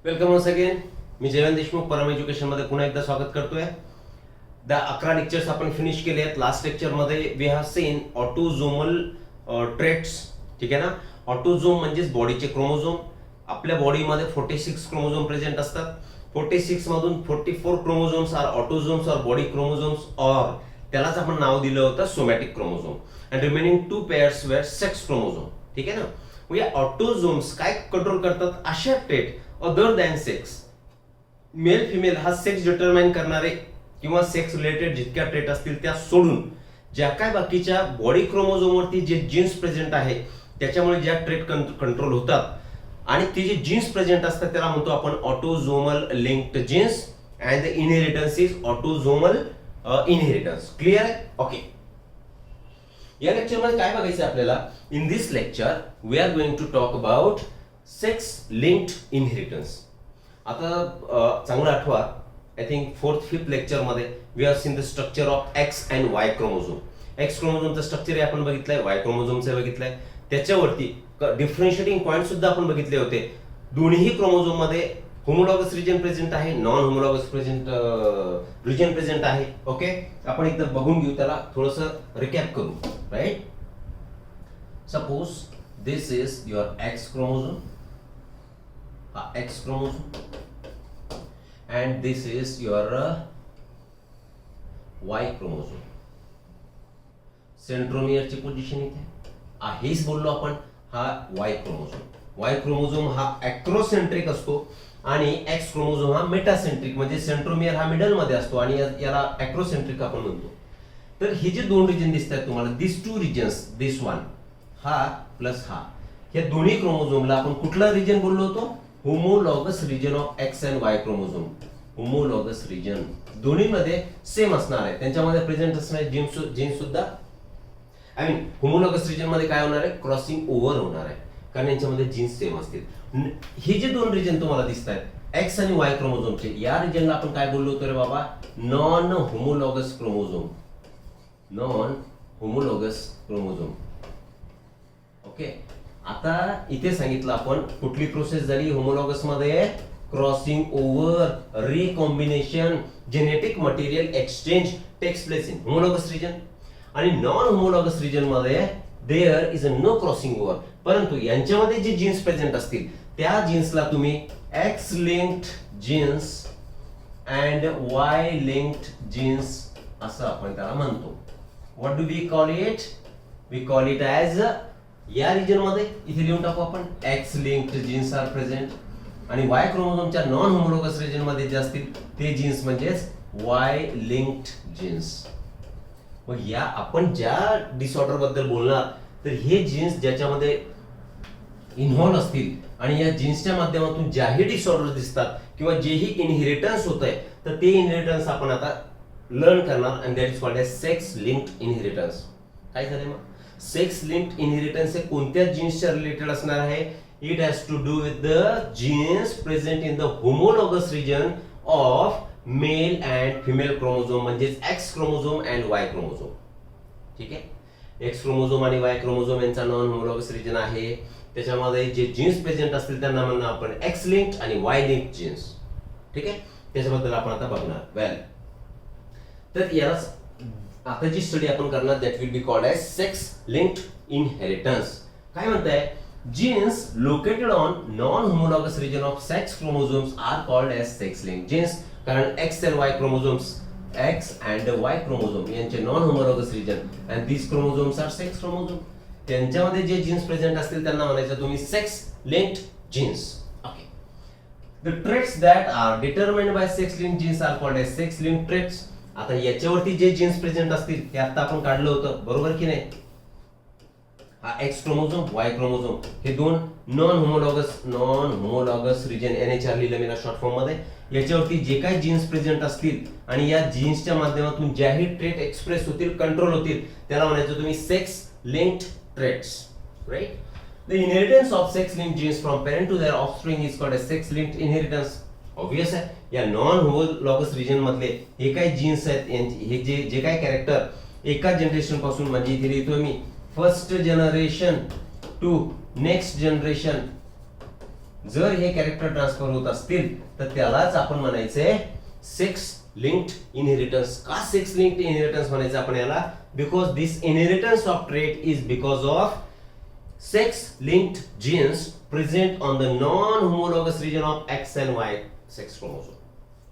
Welcome once again. मी Jaywant Deshmukh Param Education मध्ये पुन्हा एकदा स्वागत करतोय. 11 लेक्चर्स आपण फिनिश केले आहेत. लास्ट लेक्चर मध्ये we have seen autosomal traits. ठीक आहे ना. ऑटोझोम म्हणजेच बॉडीचे क्रोमोझोम. आपल्या बॉडीमध्ये 46 क्रोमोझोम प्रेझेंट असतात. 46 मधून 44 क्रोमोझोम्स आर ऑटोझोम्स और बॉडी क्रोमोझोम्स, और त्यालाच आपण नाव दिलं होतं somatic chromosome. And remaining 2 pairs were sex chromosome. ठीक आहे ना. मग या ऑटोझोम्स काय कंट्रोल करतात? अशा trait other than sex, male female हा सेक्स डिटरमाइन करणारे किंवा सेक्स रिलेटेड जितक्या ट्रेट असतील त्या सोडून ज्या काय बाकीच्या बॉडी क्रोमोझोमवरती जे जीन्स प्रेझेंट आहे त्याच्यामुळे ज्या ट्रेट कंट्रोल होतात आणि ते जे जीन्स प्रेझेंट असतात त्याला म्हणतो आपण autosomal linked genes. And the inheritance is autosomal inheritance. Clear आहे? ओके. या लेक्चरमध्ये काय बघायचं आपल्याला? In this lecture we are going to talk about sex linked inheritance. आता चांगलं आठवा, I think 4th 5th lecture मध्ये we have seen the structure of x and Y chromosome. X क्रोमोझोमचं स्ट्रक्चर आपण बघितलंय, वाय क्रोमोझोमचं बघितलंय. त्याच्यावरती डिफरन्शिएटिंग पॉईंट सुद्धा आपण बघितले होते. दोन्ही क्रोमोझोम मध्ये होमोलॉगस रिजन प्रेझेंट आहे, नॉन होमोलॉगस रिजन प्रेझेंट आहे. ओके, आपण एकदा बघून घेऊ, त्याला थोडंसं रिकॅप करू. Right. Suppose this is your X chromosome, हा X chromosome, and this is your Y chromosome. सेंट्रोमियरची पोझिशन इथे हेच बोललो आपण, हा Y क्रोमोझोम. Y क्रोमोझोम हा ॲक्रोसेंट्रिक असतो आणि X क्रोमोझोम हा मेटासेंट्रिक, म्हणजे सेंट्रोमियर हा मिडल मध्ये असतो आणि याला ॲक्रोसेंट्रिक आपण म्हणतो. तर हे जे दोन रिजन दिसतात तुम्हाला, दिस 2 रिजन्स, दिस वन, हा प्लस हा, या दोन्ही क्रोमोझोमला आपण कुठला रिजन बोललो होतो? Homologous region of x and Y chromosome. Homologous region दोन्हीमध्ये सेम असणार आहे, त्यांच्यामध्ये प्रेझेंट असणारे जीन्स सुद्धा, आय मीन होमोलॉगस रिजन मध्ये काय होणार आहे? क्रॉसिंग ओव्हर होणार आहे, कारण यांच्यामध्ये जीन्स सेम असतील. हे जे दोन रिजन तुम्हाला दिसत आहेत एक्स आणि वाय क्रोमोझोमचे, या रिजनला आपण काय बोललो होतो रे बाबा? Non homologous chromosome. Non homologous chromosome. Okay. आता इथे सांगितलं आपण कुठली प्रोसेस झाली होमोलॉगस मध्ये? Crossing over, recombination, genetic material exchange takes place in homologous region. आणि नॉन होमोलॉगस रिजन मध्ये there is a no crossing over, परंतु यांच्यामध्ये जे जीन्स प्रेझेंट असतील त्या जीन्सला तुम्ही X linked genes and Y linked genes असं आपण त्याला म्हणतो. What do we call it? We call it as, या रिजन मध्ये इथे लिहून टाकू आपण, X linked genes are present. आणि वाय क्रोमोझोमच्या नॉन होमोलॉगस रिजन मध्ये जे असतील ते जीन्स म्हणजेच वाय लिंक्ड जीन्स. मग या आपण ज्या डिसऑर्डर बद्दल बोलणार, तर हे जीन्स ज्याच्यामध्ये इन्व्हॉल्व असतील आणि या जीन्सच्या माध्यमातून ज्याही डिसऑर्डर दिसतात किंवा जेही इनहेरिटन्स होत आहे, तर ते इनहेरिटन्स आपण आता लर्न करणार. And that is called as sex linked inheritance. काय झालं मग? सेक्स लिंक्ड इनहेरिटन्स हे कोणत्या जीन्सच्या रिलेटेड असणार आहे? It has to do with the genes present in the homologous region of male and female chromosome, म्हणजेच X chromosome and Y chromosome. ठीक आहे. एक्स क्रोमोझोम आणि वाय क्रोमोझोम यांचा नॉन होमोलॉगस रिजन आहे. त्याच्यामध्ये जे जीन्स प्रेझेंट असतील त्यांना म्हणणार आपण एक्स लिंक्ड आणि वाय लिंक्ड जीन्स. ठीक आहे. त्याच्याबद्दल आपण आता बघणार. वेल, तर याला आता जी स्टडी आपण करणार that will be called as sex linked inheritance. काय म्हणताय? Genes located on non homologous region of sex chromosomes are called as sex linked genes. कारण X and Y chromosomes, X and Y chromosome यांचे non homologous region and these chromosomes are sex chromosome. त्यांच्यामध्ये जे genes present असतील त्यांना म्हणायचं तुम्ही sex linked genes. Okay. The traits that are determined by sex linked genes R called as sex linked traits. आता याच्यावरती जे जीन्स प्रेझेंट असतील ते आता आपण काढलं होतं, बरोबर की नाही? हा एक्स क्रोमोझोम, वाय क्रोमोझोम हे दोन नॉन होमोलॉगस रिजन, NHR लिहिलं मी शॉर्ट फॉर्म मध्ये. याच्यावरती जे काही जीन्स प्रेझेंट असतील आणि या जीन्सच्या माध्यमातून ज्याही ट्रेट एक्सप्रेस होतील, कंट्रोल होतील, त्याला म्हणायचं तुम्ही sex linked traits. Right. The inheritance of sex linked genes from parent to their offspring is called as sex linked inheritance. Obvious आहे, या नॉन होमोलॉगस रिजन मधले हे काही जीन्स आहेत, हे जे काही कॅरेक्टर एका जनरेशन पासून, म्हणजे इथे लिहितोय मी first generation to next generation जर हे कॅरेक्टर ट्रान्सफर होत असतील तर त्यालाच आपण म्हणायचंय सेक्स लिंक्ड इनहेरिटन्स. का सेक्स लिंक्ड इनहेरिटन्स म्हणायचं आपण याला? Because this inheritance of trait is because of sex linked jeans present on the non homologous region of X and Y sex chromosome.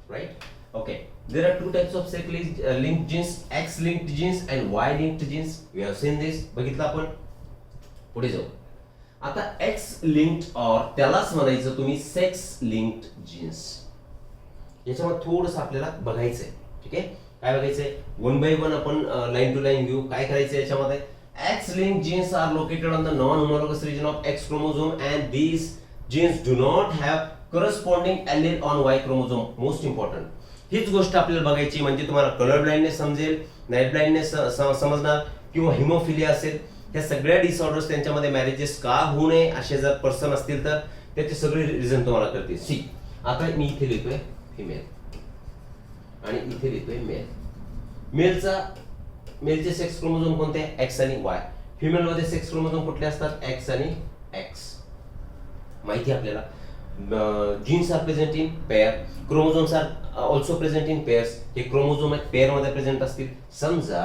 Right? Okay. There are two types of sex linked genes, X linked genes and Y linked genes. We have seen this. बघितलं आपण. पुढे जाऊ. आता X linked or त्यालाच म्हणायचं तुम्ही sex linked jeans. याच्यामध्ये थोडंसं आपल्याला बघायचंय. ठीक आहे? काय बघायचंय? वन बाय वन आपण लाईन टू लाईन घेऊ. काय करायचंय याच्यामध्ये? X linked genes are located on the non-homologous region of X chromosome and these genes do not have corresponding allele on Y chromosome. Most important. हीच गोष्ट आपल्याला बघायची म्हणजे तुम्हाला कलर ब्लाइंडनेस समजेल, नाईट ब्लाइंडनेस समजणार किंवा हिमोफिलिया असेल. ह्या सगळ्या डिसऑर्डर्स त्यांच्यामध्ये मॅरेजेस का होऊ नये असे जर पर्सन असतील तर त्याचे सगळे रिझन तुम्हाला कळतील. सी आता मी इथे लिहितोय फिमेल आणि इथे लिहितोय मेल. मेलचे सेक्स क्रोमोझोम कोणते? एक्स आणि वाय. फिमेल मध्ये सेक्स क्रोमोझोम कुठले असतात? एक्स आणि एक्स. माहिती आपल्याला. Genes are present in pair, chromosomes are also present in pairs. हे क्रोमोझोम आहेत पेअर मध्ये प्रेझेंट असतील. समजा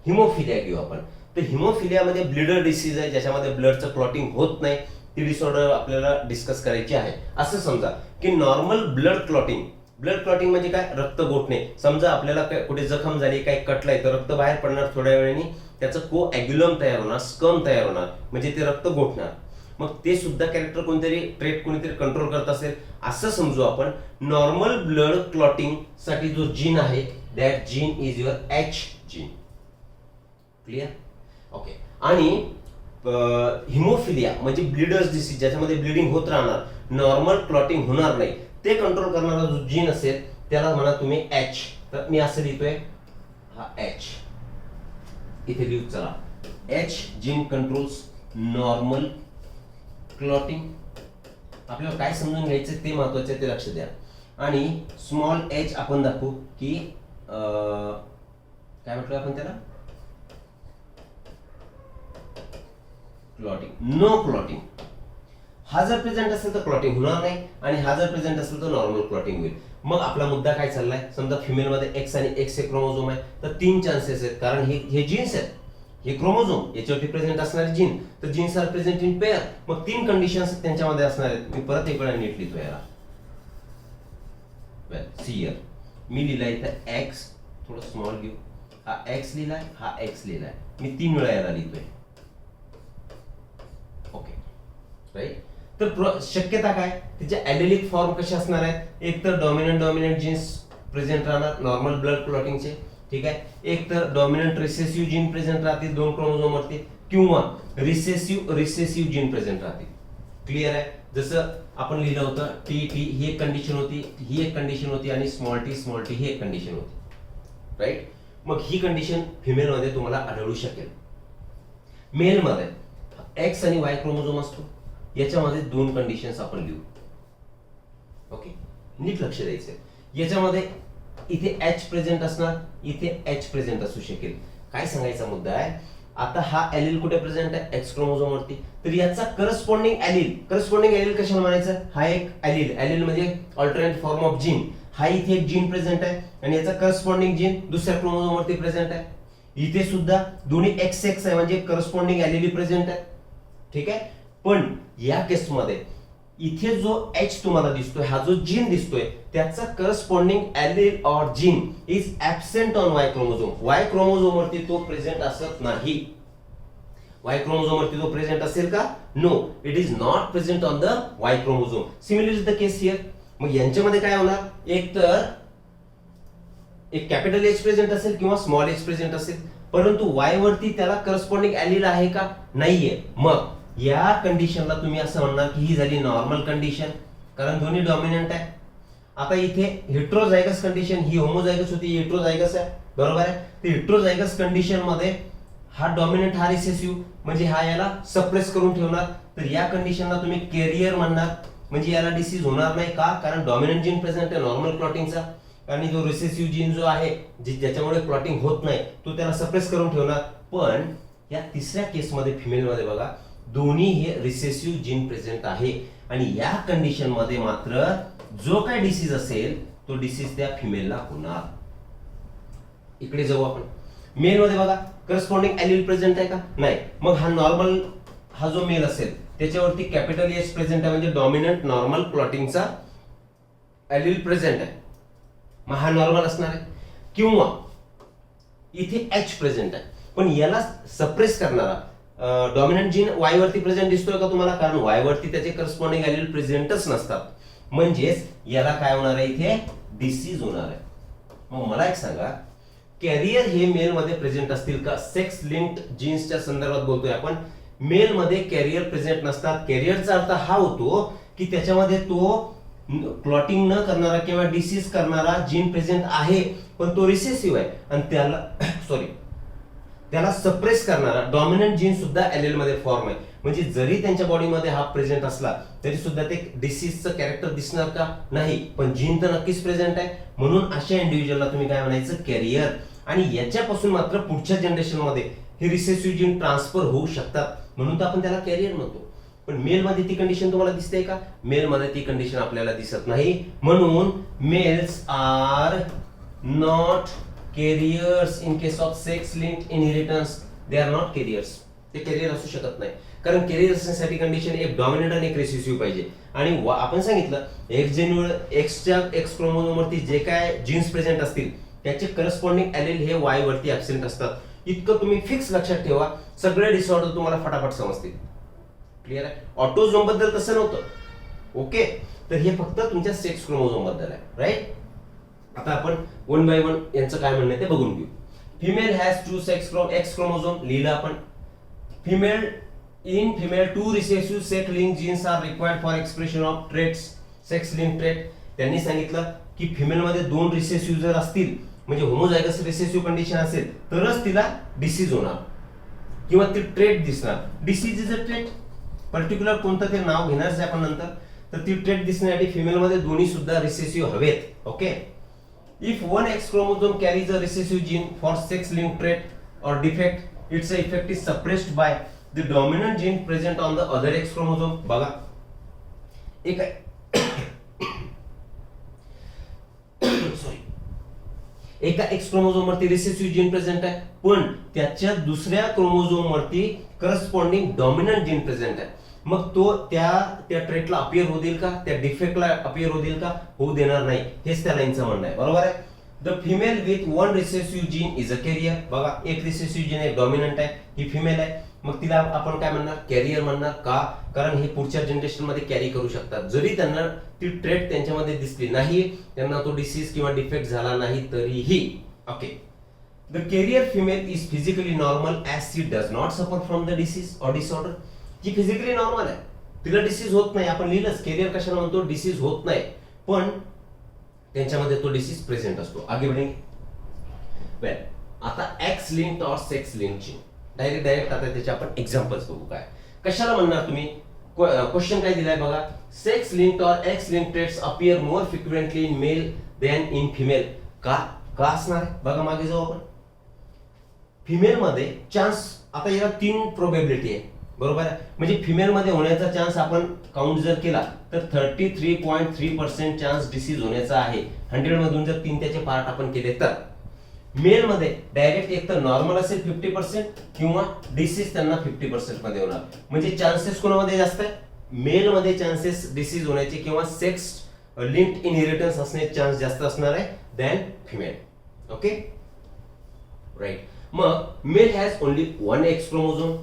हिमोफिलिया घेऊ आपण, तर हिमोफिलियामध्ये ब्लिडर डिसीज आहे ज्याच्यामध्ये ब्लडचं क्लॉटिंग होत नाही. ती डिसऑर्डर आपल्याला डिस्कस करायची आहे. असं समजा की नॉर्मल ब्लड क्लॉटिंग म्हणजे काय? रक्त गोठणे. समजा आपल्याला कुठे जखम झाली, काय कटलाय तर रक्त बाहेर पडणार, थोड्या वेळाने त्याचं कोॲग्युलम तयार होणार, स्कम तयार होणार, म्हणजे ते रक्त गोठणार. मग ते सुद्धा कॅरेक्टर कोणतरी ट्रेट कोणीतरी कंट्रोल करत असेल असं समजू आपण. नॉर्मल ब्लड क्लॉटिंग साठी जो जीन आहे that gene is your H gene. Clear? Okay. आणि हिमोफिलिया म्हणजे ब्लिडर्स डिसीज ज्याच्यामध्ये ब्लिडिंग होत राहणार, नॉर्मल क्लॉटिंग होणार नाही, ते कंट्रोल करणारा जो जीन असेल त्याला म्हणा तुम्ही एच. तर मी असं लिहितोय हा एच. इथे लिहू चला. H gene controls normal clotting. आपल्याला काय समजून घ्यायचं ते महत्वाचं आहे, ते लक्ष द्या. आणि स्मॉल एच आपण दाखवू की काय म्हटलं आपण त्याला? क्लॉटिंग. No clotting. हा जर प्रेझेंट असेल तर क्लॉटिंग होणार नाही आणि हा जर प्रेझेंट असेल तर नॉर्मल क्लॉटिंग होईल. मग आपला मुद्दा काय चाललाय? समजा फिमेल मध्ये एक्स आणि एक्स हे क्रोमोझोम आहे तर 3 चान्सेस आहेत, कारण हे जीन्स आहेत, हे क्रोमोझोम याच्यावरती प्रेझेंट असणारे जीन, तर genes are present in pair. मग 3 कंडिशन्स त्यांच्यामध्ये असणार आहेत. मी परत एक वेळा नीट लिहितो याला. वेल सी हियर मी लिहिला इथं एक्स, थोडं स्मॉल घेऊ. हा एक्स लिहिलाय, हा एक्स लिहिलाय, मी 3 वेळा याला लिहितोय. Okay right. तर शक्यता काय? त्याचे ॲलेलिक फॉर्म कसे असणार आहेत? एक तर डॉमिनंट जीन्स प्रेझेंट राहणार नॉर्मल ब्लड क्लॉटिंगचे. ठीक आहे. एक तर डॉमिनंट रिसेसिव्ह जीन प्रेझेंट राहतील 2 क्रोमोझोम वरती, किंवा रिसेसिव्ह जीन प्रेझेंट राहतील. क्लिअर आहे? जसं आपण लिहिलं होतं टी ही एक कंडिशन होती, ही एक कंडिशन होती आणि स्मॉल टी ही एक कंडिशन होती. राईट. मग ही कंडिशन फिमेल मध्ये तुम्हाला आढळू शकेल. मेल मध्ये एक्स आणि वाय क्रोमोझोम असतो, याच्यामध्ये 2 कंडिशन्स आपण लिहू. ओके, नीट लक्ष द्यायचं. याच्यामध्ये इथे एच प्रेझेंट असणार, इथे एच प्रेझेंट असू शकेल. काय सांगायचा मुद्दा आहे? आता हा एलील कुठे प्रेझेंट आहे? एक्स क्रोमोझोम वरती. तर याचा करस्पॉन्डिंग एलील कशाला म्हणायचं? हा एक एलील म्हणजे अल्टरनेट फॉर्म ऑफ जीन. हा इथे एक जीन प्रेझेंट आहे आणि याचा करस्पॉन्डिंग जीन दुसऱ्या क्रोमोझोम वरती प्रेझेंट आहे. इथे सुद्धा दोन्ही एक्स आहे म्हणजे करस्पॉन्डिंग एलील प्रेझेंट आहे. ठीक आहे. पण या केसमध्ये इथे जो एच तुम्हाला दिसतोय, हा जो जीन दिसतोय, त्याचा corresponding allele or gene is absent on Y chromosome. Y chromosome वरती तो प्रेझेंट असत नाही. वाय क्रोमोझोम वरती तो प्रेझेंट असेल का? No, it is not present on the Y chromosome. Similar is the case here. मग यांच्यामध्ये काय होणार? एक तर एक कॅपिटल एच प्रेझेंट असेल किंवा स्मॉल एच प्रेझेंट असेल, परंतु वाय वरती त्याला करस्पॉन्डिंग एलील आहे का? नाहीये. मग या कंडिशनला तुम्ही असं म्हणणार की ही झाली नॉर्मल कंडिशन, कारण दोन्ही डॉमिनंट आहे. आता इथे हेट्रोझायगस कंडिशन, ही होमोझायगस होती, हेट्रोझायगस आहे, बरोबर आहे. ते हेट्रोझायगस कंडिशन मध्ये हा डॉमिनंट हा रिसेसिव्ह म्हणजे हा याला सप्रेस करून ठेवणार. तर या कंडिशनला तुम्ही कॅरियर म्हणणार, म्हणजे याला डिसीज होणार नाही. का? कारण डॉमिनंट जीन प्रेझेंट आहे नॉर्मल क्लॉटिंगचा, आणि जो रिसेसिव्ह जीन जो आहे ज्याच्यामुळे क्लॉटिंग होत नाही तो त्याला सप्रेस करून ठेवणार. पण या तिसऱ्या केसमध्ये फिमेल मध्ये बघा, दोन्ही हे रिसेसिव्ह जीन प्रेझेंट आहे आणि या कंडिशन मध्ये मात्र जो काय डिसीज असेल तो डिसीज त्या फिमेलला होणार. इकडे जाऊ आपण. मेल मध्ये बघा करस्पॉन्डिंग एलील प्रेझेंट आहे का? नाही. मग हा नॉर्मल हा जो मेल असेल त्याच्यावरती कॅपिटल एच प्रेझेंट आहे म्हणजे डॉमिनंट नॉर्मल क्लॉटिंगचा एलील प्रेझेंट आहे. मग हा नॉर्मल असणार आहे. किंवा इथे एच प्रेझेंट आहे पण याला सप्रेस करणारा डॉमिनंट जीन वाय वरती प्रेझेंट दिसतोय का तुम्हाला? कारण वाय वरती त्याचे करस्पॉन्डिंग एलील प्रेझेंटच नसतात. म्हणजेच याला काय होणार आहे? इथे डिसीज होणार आहे. मग मला एक सांगा, कॅरियर हे मेल मध्ये प्रेझेंट असतील का? सेक्स लिंक्ड जीन्सच्या संदर्भात बोलतोय आपण. मेल मध्ये कॅरियर प्रेझेंट नसतात. कॅरियरचा अर्थ हा होतो की त्याच्यामध्ये तो क्लॉटिंग न करणारा किंवा डिसीज करणारा जीन प्रेझेंट आहे पण तो रिसेसिव्ह आहे आणि त्याला सप्रेस करणारा डॉमिनंट जीन सुद्धा एलील मध्ये फॉर्म आहे. म्हणजे जरी त्यांच्या बॉडीमध्ये हा प्रेझेंट असला तरी सुद्धा ते डिसीजचं कॅरेक्टर दिसणार का? नाही. पण जीन तर नक्कीच प्रेझेंट आहे. म्हणून अशा इंडिव्हिज्युअलला तुम्ही काय म्हणायचं? कॅरियर. आणि याच्यापासून मात्र पुढच्या जनरेशन मध्ये हे रिसेसिव्ह जीन ट्रान्सफर होऊ शकतात म्हणून तर आपण त्याला कॅरियर म्हणतो. पण मेल मध्ये ती कंडिशन तुम्हाला दिसते का? मेल मध्ये ती कंडिशन आपल्याला दिसत नाही. म्हणून males are not carriers in case of sex linked inheritance. They are not carriers. ते कॅरियर असू शकत नाही. कारण कॅरियर असण्यासाठी कंडिशन एक डॉमिनंट आणि एक रिसेसिव्ह पाहिजे. आणि आपण सांगितलं एक्सच्या एक्स क्रोमोझोम वरती जे काय जीन्स प्रेझेंट असतील त्याचे करस्पॉन्डिंग एलील हे वाय वरती ऍब्सेंट असतात. इतकं तुम्ही फिक्स लक्षात ठेवा. सगळे डिसऑर्डर तुम्हाला फटाफट समजतील. क्लिअर आहे? ऑटोझोम बद्दल तसं नव्हतं. ओके. तर हे फक्त तुमच्या सेक्स क्रोमोझोम बद्दल आहे. राईट. आता आपण वन बाय वन यांचं काय म्हणणं ते बघून घेऊ. Female has two X chromosome लिहिलं आपण. In female two recessive sex link genes are required for expression of traits sex link trait. त्यांनी सांगितलं की फिमेल मध्ये दोन रिसेसिव्ह जर असतील म्हणजे होमोझायगस रिसेसिव्ह कंडिशन असेल तरच तिला डिसीज होणार किंवा ती ट्रेट दिसणार. Disease is a trait. Particular कोणतं ते नाव घेणारच आहे आपण नंतर. तर ती ट्रेट दिसण्यासाठी फिमेल मध्ये दोन्ही सुद्धा रिसेसिव्ह हवेत. Okay. If one X chromosome carries a recessive gene for sex link trait or defect, its effect is suppressed by the dominant gene present on the other X chromosome. बघा एका x chromosome वरती recessive gene present आहे पण त्याच्या दुसऱ्या chromosome वरती corresponding dominant gene present आहे. मग तो त्या ट्रेटला अपियर होऊ देईल का? त्या डिफेक्टला अपियर होऊ देईल का? होऊ देणार नाही. हेच त्या लाईनचं म्हणणं आहे. बरोबर आहे. The female with one recessive gene is a carrier. बघा एक रिसेसिव्ह जीन एक डॉमिनंट आहे, ही फिमेल आहे. मग तिला आपण काय म्हणणार? कॅरियर म्हणणार. का? कारण हे पुढच्या जनरेशन मध्ये कॅरी करू शकतात. जरी त्यांना ती ट्रेट त्यांच्यामध्ये दिसली नाही, त्यांना तो डिसीज किंवा डिफेक्ट झाला नाही तरीही. Okay. The carrier female is physically normal as she does not suffer from the disease or disorder. ही फिजिकली नॉर्मल आहे, तिला डिसीज होत नाही. आपण लिहिलंच कॅरियर कशाला म्हणतो? डिसीज होत नाही पण त्यांच्यामध्ये तो डिसीज प्रेझेंट असतो. आगे बढेंगे. वेल आता एक्स लिंक्ड और सेक्स लिंक्ड डायरेक्ट आता त्याचे आपण एक्झाम्पल्स बघू. काय कशाला म्हणणार तुम्ही? क्वेश्चन काय दिलाय बघा. Sex linked or X linked traits appear more frequently in male than in female. का असणार आहे? बघा मागे जाऊ आपण. फिमेल मध्ये चान्स, आता याला 3 प्रोबॅबिलिटी आहे. बरोबर आहे. म्हणजे फिमेल मध्ये होण्याचा चान्स आपण काउंट जर केला तर 33.3% चान्स डिसीज होण्याचा आहे. 100 मधून जर 3 त्याचे पार्ट आपण केले तर मेल मध्ये डायरेक्ट एक तर नॉर्मल असेल 50% किंवा डिसीज त्यांना 50% मध्ये होणार. म्हणजे चान्सेस कोणामध्ये जास्त आहे? मेल मध्ये चान्सेस डिसीज होण्याचे किंवा सेक्स लिंक्ड इनहेरिटन्स असण्याचे चान्स जास्त असणार आहे दॅन फिमेल. Okay right. मग male has only one X chromosome.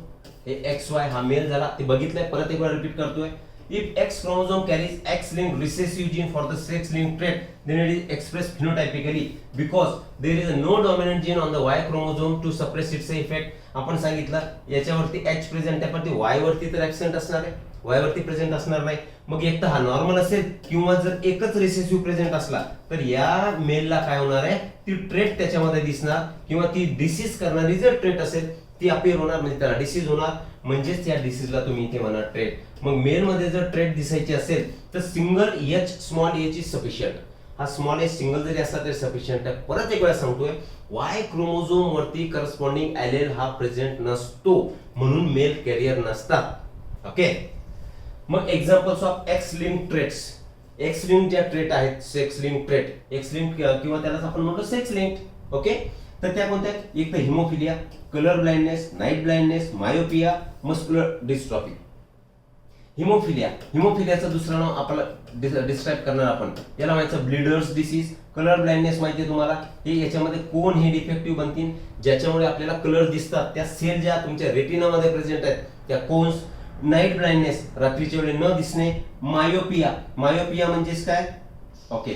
हे एक्स वाय हा मेल झाला, ते बघितलंय. परत एक वेळा रिपीट करतोय. If X chromosome carries X-linked recessive gene for the sex-linked trait, then it is expressed phenotypically because there is no dominant gene on the Y chromosome to suppress its effect. आपण सांगितलं याच्यावरती H present आहे पण ती Y वरती तर absent असणार आहे, Y वरती प्रेझेंट असणार नाही. मग एक तर हा नॉर्मल असेल किंवा जर एकच रिसेसिव्ह प्रेझेंट असला तर या मेलला काय होणार आहे? ती ट्रेट त्याच्यामध्ये दिसणार किंवा ती डिसीज करणारी जर ट्रेट असेल ती अपियर होणार म्हणजे त्याला डिसीज होणार. म्हणजेच या डिसीजला तुम्ही इथे म्हणा ट्रेट. मग मेल मध्ये जर ट्रेट दिसायची असेल तर single H small H is sufficient. हा स्मॉल एच सिंगल जरी असला तरी सफिशियंट आहे. परत एक वेळा सांगतोय वाय क्रोमोझोम वरती करस्पॉन्डिंग एलेल हा प्रेझेंट नसतो म्हणून मेल कॅरियर नसतात. ओके. मग examples of x link traits. X link ज्या ट्रेट आहेत, sex link trait, x link किंवा त्यालाच आपण म्हणतो सेक्स लिंक. ओके. तर त्या कोणत्या? एक तर haemophilia, colour blindness, night blindness, myopia, muscular dystrophy. हिमोफिलियाचं दुसरं नाव आपल्याला डिस्क्राईब करणार आपण, याला म्हणायचं ब्लीडर्स डिसीज. कलर ब्लाइंडनेस माहिती आहे तुम्हाला, हे याच्यामध्ये कोण हे डिफेक्टिव्ह बनतील ज्याच्यामुळे आपल्याला कलर दिसतात, त्या सेल ज्या तुमच्या रेटिनामध्ये प्रेझेंट आहेत त्या कोन्स. नाईट ब्लाइंडनेस, रात्रीच्या वेळी न दिसणे. मायोपिया म्हणजेच काय? ओके,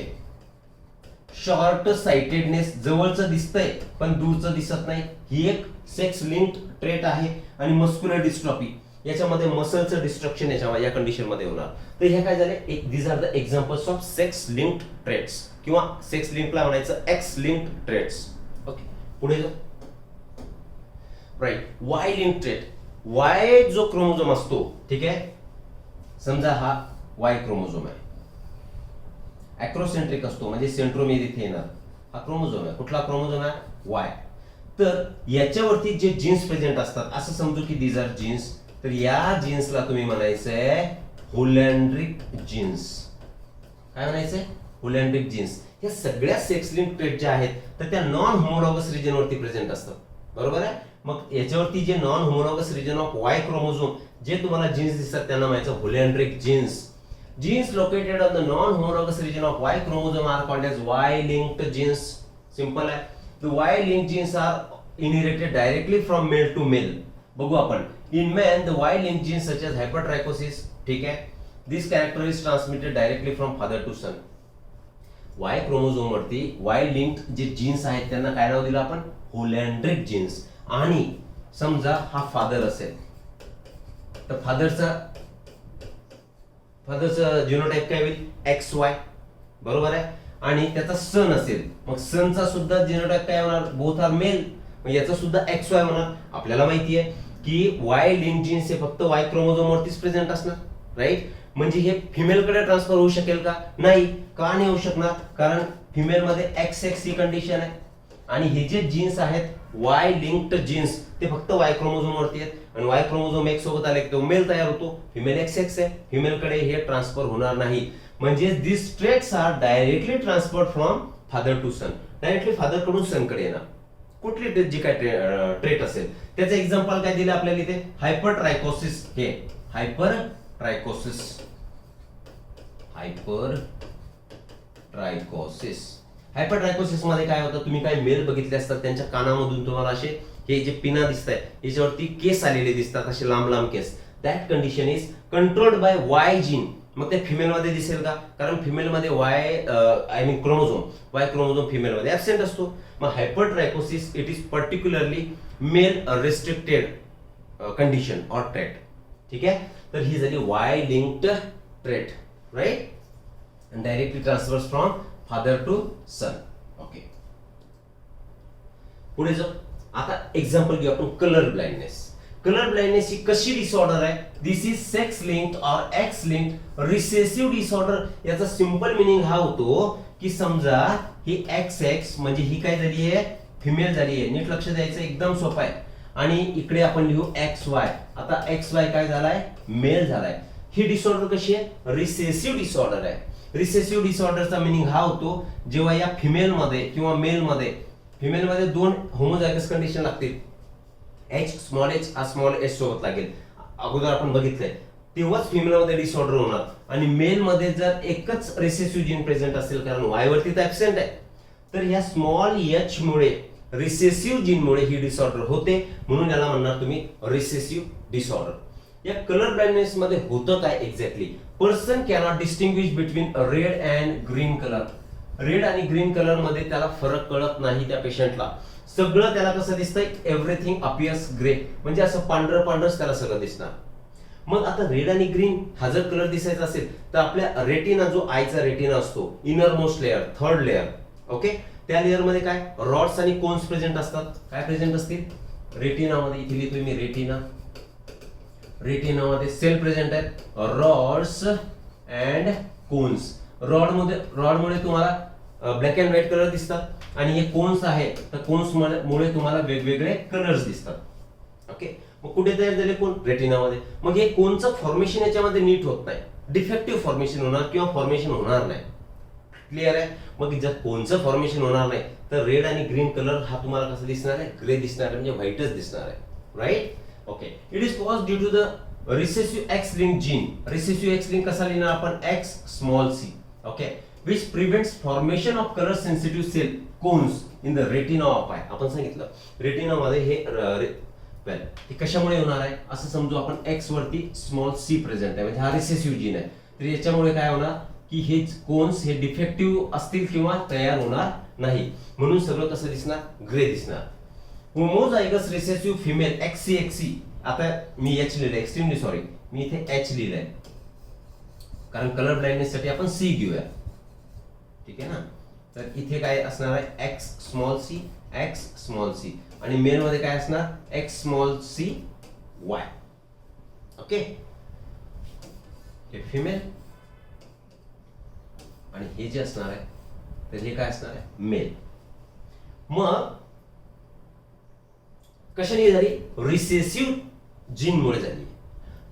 शॉर्ट साइटेडनेस, जवळचं दिसतंय पण दूरचं दिसत नाही, ही एक सेक्स लिंक्ड ट्रेट आहे. आणि मस्क्युलर डिस्ट्रॉफी, याच्यामध्ये मसलचं डिस्ट्रक्शन या कंडिशन मध्ये होणार. तर हे काय झाले? These are the examples of sex linked traits, किंवा सेक्स लिंकला म्हणायचं एक्स लिंक्ड ट्रेट्स. ओके, पुढे जाऊ. Right, Y link trait. Y जो क्रोमोझोम असतो, ठीक आहे, समजा हा वाय क्रोमोझोम आहे, अॅक्रोसेंट्रिक असतो म्हणजे सेंट्रोमियर इथे येणार, हा क्रोमोझोम आहे. कुठला क्रोमोझोम आहे? वाय. तर याच्यावरती जे जीन्स प्रेझेंट असतात, असं समजू की दीज आर जीन्स, तर या जीन्सला तुम्ही म्हणायचंय होलॅंड्रिक जीन्स. काय म्हणायचंय? Holandric genes. या सगळ्या सेक्स लिंक ट्रेट ज्या आहेत तर त्या नॉन होमोलॉगस रिजन वरती प्रेझेंट असतात, बरोबर आहे. मग याच्यावरती जे non homologous region of Y chromosome जे तुम्हाला जीन्स दिसतात त्यांना म्हणायचं holandric genes. Genes located on the non-homologous region of Y chromosome are called as Y-linked genes. Simple है. The Y-linked genes are inherited directly from male to male. बघू आपण. In man, the Y-linked genes such as hypertrichosis, ठीक है, this character is transmitted directly from father to son. Y chromosome वरती Y-linked जे jeans आहेत त्यांना काय नाव दिलं आपण? होलॅंड्रिक जीन्स. आणि समजा हा फादर असेल तर फादरचं जिनोटाइप काय होईल? XY, बरोबर आहे. आणि त्याचा सन असेल, मग सनचा सुद्धा जिनोटाइप काय होणार? बोथ आर मेल, मग याचा सुद्धा XY होणार. आपल्याला माहिती आहे की वाय लिंक जीन्स हे फक्त वाय क्रोमोझोम वरतीच प्रेझेंट असणार, राईट. म्हणजे हे फिमेल कडे ट्रान्सफर होऊ शकेल का? नाही. का नाही होऊ शकणार? कारण फिमेल मध्ये XX ही कंडिशन आहे. आणि हे जे जीन्स आहेत वाय लिंक्ड जीन्स ते फक्त वाय क्रोमोझोम वरती आहेत. आणि वाय क्रोमोझोम एक सोबत आले तो मेल तयार होतो, फिमेल XX आहे, फिमेल कडे हे ट्रान्सफर होणार नाही. म्हणजे this traits are directly transferred from father to son. Directly father कडून सन कडे येणार. कुठली जी काय ट्रेट असेल त्याचं एक्झाम्पल काय दिलं आपल्याला इथे? हायपरट्रायकोसिस. हे हायपरट्रायकोसिस मध्ये काय होतं? तुम्ही काही मेल बघितले असतात त्यांच्या कानामधून तुम्हाला असे हे जे पिना दिसत आहे याच्यावरती केस आलेले दिसतात, असे लांब लांब केस. That condition is controlled by Y gene. मग ते फिमेल मध्ये दिसेल का? कारण फिमेल मध्ये वाय क्रोमोझोम फिमेल मध्ये ऍबसेंट असतो. मग hypertrichosis it is particularly male restricted condition or trait, ठीक आहे. तर ही झाली Y linked trait, right, and directly transfers from father to son. Okay, पुढे जाऊ. आता एक्झाम्पल घेऊ आपण कलर ब्लाइंडनेस. कलर ब्लाइंडनेस ही कशी डिसऑर्डर आहे? This is sex linked or X linked recessive disorder. याचा सिंपल मिनिंग हा होतो की समजा ही XX म्हणजे ही काय झाली आहे? फिमेल झाली आहे. नीट लक्ष द्यायचं, एकदम सोपं आहे. आणि इकडे आपण लिहू XY. आता XY काय झालाय? मेल झालाय. ही डिसऑर्डर कशी आहे? रिसेसिव्ह डिसऑर्डर आहे. रिसेसिव्ह डिसऑर्डरचा मिनिंग हा होतो जेव्हा या फिमेल मध्ये किंवा मेल मध्ये दोन होमोझायगस कंडिशन लागतील. स्मॉल h सोबत लागेल, अगोदर आपण बघितलंय, तेव्हाच फिमेल मध्ये डिसऑर्डर होणार. आणि मेल मध्ये जर एकच रिसेसिव्ह जीन प्रेझेंट असेल, कारण वाय वरती तर ऍबसेंट आहे, तर या स्मॉल h मुळे, रिसेसिव्ह जीन मुळे ही डिसऑर्डर होते. म्हणून याला म्हणणार तुम्ही रिसेसिव्ह डिसऑर्डर. या कलर ब्लाइंडनेस मध्ये होतं काय exactly? Person cannot distinguish between red and green colour. Red आणि ग्रीन कलर मध्ये त्याला फरक कळत नाही त्या पेशंटला. सगळं त्याला कसं दिसतंय? एव्हरीथिंग अपियर्स ग्रे, म्हणजे असं पांढरच त्याला सगळं दिसणार. मग आता रेड आणि ग्रीन हा जर कलर दिसायचा असेल तर आपल्या रेटिना, जो आयचा रेटिना असतो, inner most layer, third layer, okay, त्या लेअर मध्ये काय रॉड्स आणि कोन्स प्रेझेंट असतात. काय प्रेझेंट असतील? रेटिनामध्ये इथे लिहितो मी रेटिनामध्ये सेल प्रेझेंट आहेत, रॉड्स अँड कोन्स. रॉडमुळे तुम्हाला ब्लॅक अँड व्हाईट कलर दिसतात आणि हे कोन्स आहे तर कोन्स मुळे तुम्हाला वेगवेगळे कलर्स दिसतात. ओके, मग कुठे तयार झाले कोण? रेटिनामध्ये. मग हे कोणचं फॉर्मेशन याच्यामध्ये नीट होत नाही, डिफेक्टिव्ह फॉर्मेशन होणार किंवा फॉर्मेशन होणार नाही. क्लिअर आहे. मग जर कोणचं फॉर्मेशन होणार नाही तर रेड आणि ग्रीन कलर हा तुम्हाला कसा दिसणार आहे? ग्रे दिसणार आहे, म्हणजे व्हाईटच दिसणार आहे. Right. Okay. It is cause due to the recessive X link gene. Recessive X link कसा लिहिणार आपण? X small C. Okay. which prevents formation of color sensitive cell cones in the retina of eye. आपण सांगितलं retina मध्ये हे हे कशामुळे होणार आहे असं समजू आपण. एक्स वरती स्मॉल सी प्रेझेंट आहे, म्हणजे हा रिसेसिव्ह जीन आहे. तर याच्यामुळे काय होणार की हे कोन्स हे डिफेक्टिव्ह असतील किंवा तयार होणार नाही, म्हणून सगळं कसं दिसणार? ग्रे दिसणार. होमोझायगस रिसेसिव्ह फिमेल एक्सी. आता मी एच लिहिलंय, एक्स्ट्रीमली सॉरी, मी इथे एच लिहिलंय कारण कलर ब्लाइंडनेस साठी आपण सी घेऊया. ठीक आहे ना. तर इथे काय असणार आहे? एक्स स्मॉल सी आणि मेल मध्ये काय असणार? X small C Y. Okay. हे फिमेल आणि हे जे असणार आहे तर हे काय असणार आहे? मेल. मग कशाने झाली? रिसेसिव्ह जीन मुळे झाली.